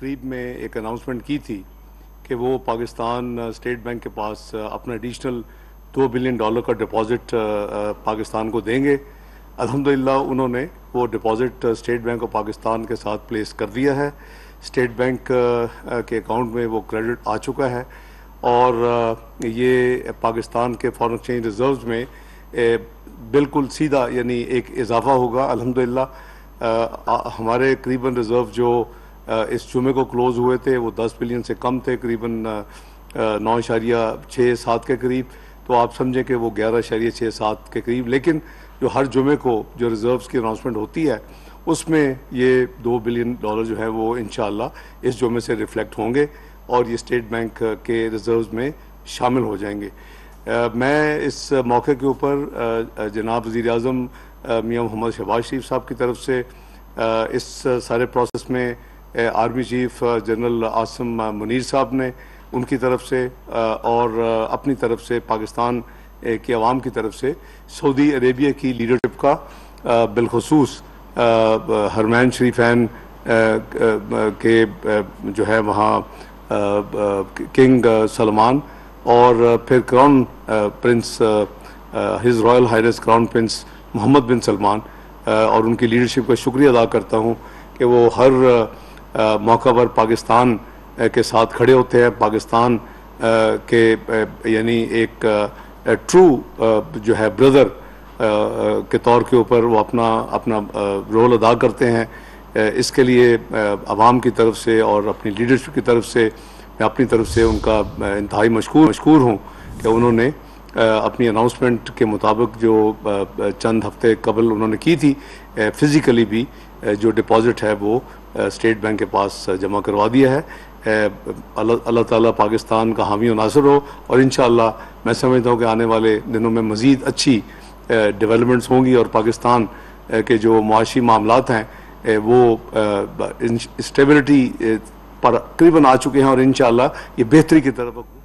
करीब में एक अनाउंसमेंट की थी कि वो पाकिस्तान स्टेट बैंक के पास अपना एडिशनल $2 बिलियन का डिपॉजिट पाकिस्तान को देंगे। अल्हम्दुलिल्लाह उन्होंने वो deposit state bank of Pakistan के साथ प्लेस कर दिया है। स्टेट बैंक के अकाउंट में वो क्रेडिट आ चुका है और ये पाकिस्तान के फॉरेन एक्सचेंज रिजर्व्स में बिल्कुल सीधा यानी एक इजाफा होगा। अल्हम्दुलिल्लाह हमारे करीबन रिज़र्व जो इस जुमे को क्लोज़ हुए थे वो 10 बिलियन से कम थे, करीबन 9.67 के करीब। तो आप समझें कि वो 11.67 के करीब। लेकिन जो हर जुमे को जो रिज़र्व्स की अनाउंसमेंट होती है उसमें ये $2 बिलियन जो है वो इंशाअल्लाह इस जुमे से रिफ्लेक्ट होंगे और ये स्टेट बैंक के रिज़र्व्स में शामिल हो जाएंगे। मैं इस मौके के ऊपर जनाब वज़ीर-ए-आज़म मियां मोहम्मद शहबाज शरीफ साहब की तरफ से इस सारे प्रोसेस में army chief general Asim Munir साहब ने उनकी तरफ से और अपनी तरफ से पाकिस्तान की आवाम की तरफ से सऊदी अरेबिया की लीडरशिप का बिलखसूस हरमैन शरीफैन के जो है वहाँ किंग सलमान और फिर crown prince his royal highness crown prince Mohammed bin Salman और उनकी लीडरशिप का शुक्रिया अदा करता हूँ कि वो हर मौका पर पाकिस्तान के साथ खड़े होते हैं। पाकिस्तान के यानी एक ट्रू जो है ब्रदर के तौर के ऊपर वो अपना रोल अदा करते हैं। इसके लिए आवाम की तरफ से और अपनी लीडरशिप की तरफ से मैं अपनी तरफ से उनका इंतहाई मशकूर हूँ कि उन्होंने अपनी अनाउंसमेंट के मुताबिक जो चंद हफ्ते कबल उन्होंने की थी फिज़िकली भी जो डिपॉजिट है वो स्टेट बैंक के पास जमा करवा दिया है। अल्लाह ताला पाकिस्तान का हामी और नासिर हो और इंशाअल्लाह मैं समझता हूँ कि आने वाले दिनों में मज़ीद अच्छी डेवलपमेंट्स होंगी और पाकिस्तान के जो मुआशी मामलात हैं वो स्टेबिलिटी पर तकरीबन आ चुके हैं और इंशाअल्लाह ये बेहतरी की तरफ